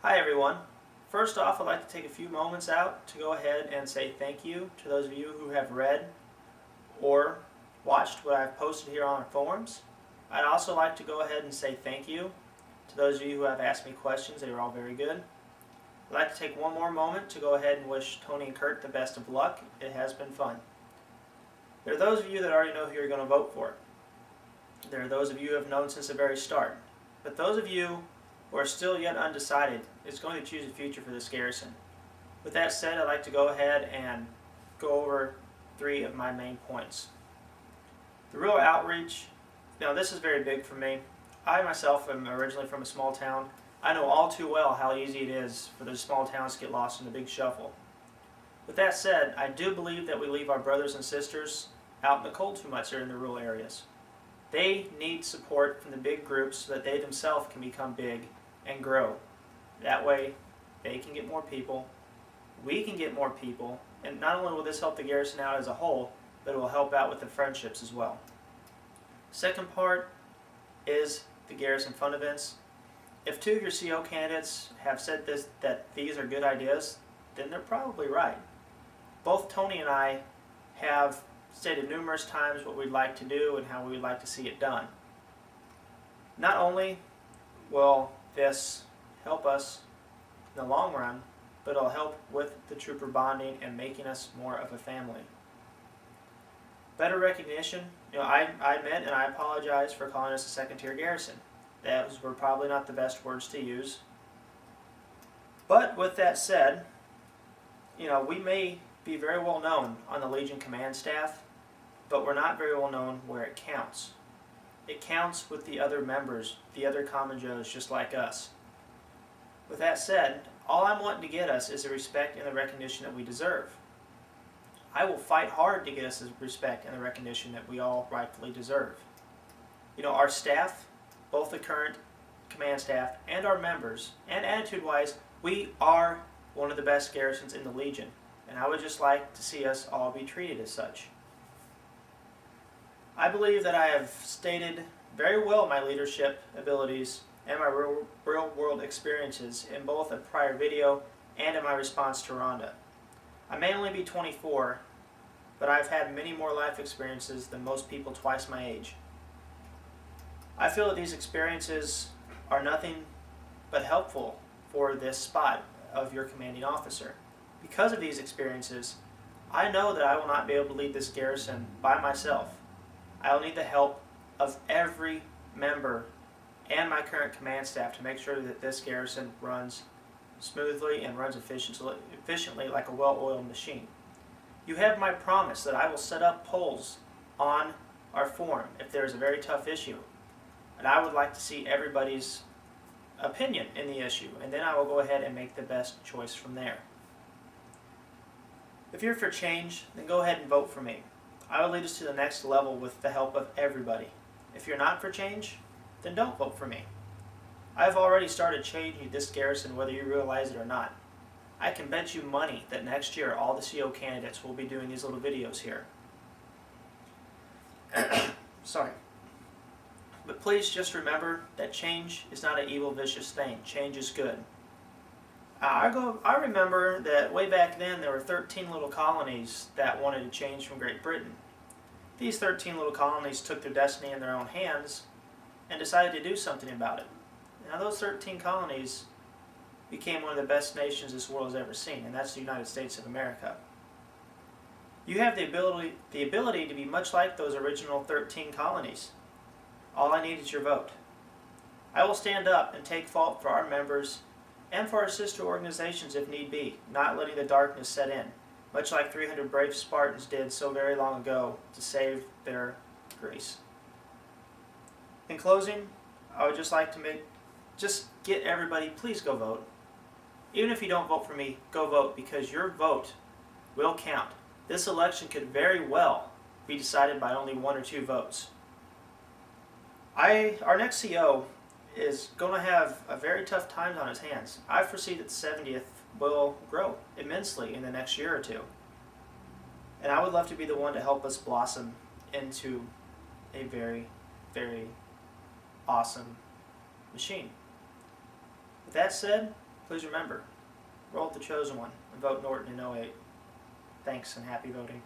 Hi everyone. First off, I'd like to take a few moments out to go ahead and say thank you to those of you who have read or watched what I've posted here on our forums. I'd also like to go ahead and say thank you to those of you who have asked me questions. They were all very good. I'd like to take one more moment to go ahead and wish Tony and Kurt the best of luck. It has been fun. There are those of you that already know who you're going to vote for. There are those of you who have known since the very start. But those of you who are still yet undecided is going to choose a future for this garrison. With that said, I'd like to go ahead and go over three of my main points. The rural outreach. Now this is very big for me. I myself am originally from a small town. I know all too well how easy it is for those small towns to get lost in the big shuffle. With that said, I do believe that we leave our brothers and sisters out in the cold too much here in the rural areas. They need support from the big groups so that they themselves can become big and grow. That way they can get more people, we can get more people, and not only will this help the garrison out as a whole, but it will help out with the friendships as well. Second part is the garrison fund events. If two of your CO candidates have said that these are good ideas, then they're probably right. Both Tony and I have stated numerous times what we'd like to do and how we would like to see it done. Not only will this help us in the long run, but it'll help with the trooper bonding and making us more of a family. Better recognition. I admit and I apologize for calling us a second-tier garrison. Those were probably not the best words to use. But with that said, we may be very well known on the Legion command staff, but we're not very well known where it counts. It counts with the other members, the other common Joes just like us. With that said, all I'm wanting to get us is the respect and the recognition that we deserve. I will fight hard to get us the respect and the recognition that we all rightfully deserve. Our staff, both the current command staff and our members, and attitude-wise, we are one of the best garrisons in the Legion, and I would just like to see us all be treated as such. I believe that I have stated very well my leadership abilities and my real-world experiences in both a prior video and in my response to Rhonda. I may only be 24, but I've had many more life experiences than most people twice my age. I feel that these experiences are nothing but helpful for this spot of your commanding officer. Because of these experiences, I know that I will not be able to lead this garrison by myself. I will need the help of every member and my current command staff to make sure that this garrison runs smoothly and runs efficiently like a well-oiled machine. You have my promise that I will set up polls on our forum if there is a very tough issue, and I would like to see everybody's opinion in the issue, and then I will go ahead and make the best choice from there. If you're for change, then go ahead and vote for me. I will lead us to the next level with the help of everybody. If you're not for change, then don't vote for me. I've already started changing this garrison whether you realize it or not. I can bet you money that next year all the CO candidates will be doing these little videos here. Sorry. But please just remember that change is not an evil, vicious thing. Change is good. I remember that way back then there were 13 little colonies that wanted to change from Great Britain. These 13 little colonies took their destiny in their own hands and decided to do something about it. Now those 13 colonies became one of the best nations this world has ever seen, and that's the United States of America. You have the ability to be much like those original 13 colonies. All I need is your vote. I will stand up and take fault for our members and for our sister organizations if need be, not letting the darkness set in, much like 300 brave Spartans did so very long ago to save their Greece. In closing, I would just like to get everybody, please go vote. Even if you don't vote for me, go vote, because your vote will count. This election could very well be decided by only 1 or 2 votes. Our next CO is going to have a very tough time on his hands. I foresee that the 70th will grow immensely in the next year or 2. And I would love to be the one to help us blossom into a very, very awesome machine. With that said, please remember, roll with the chosen one and vote Norton in '08. Thanks and happy voting.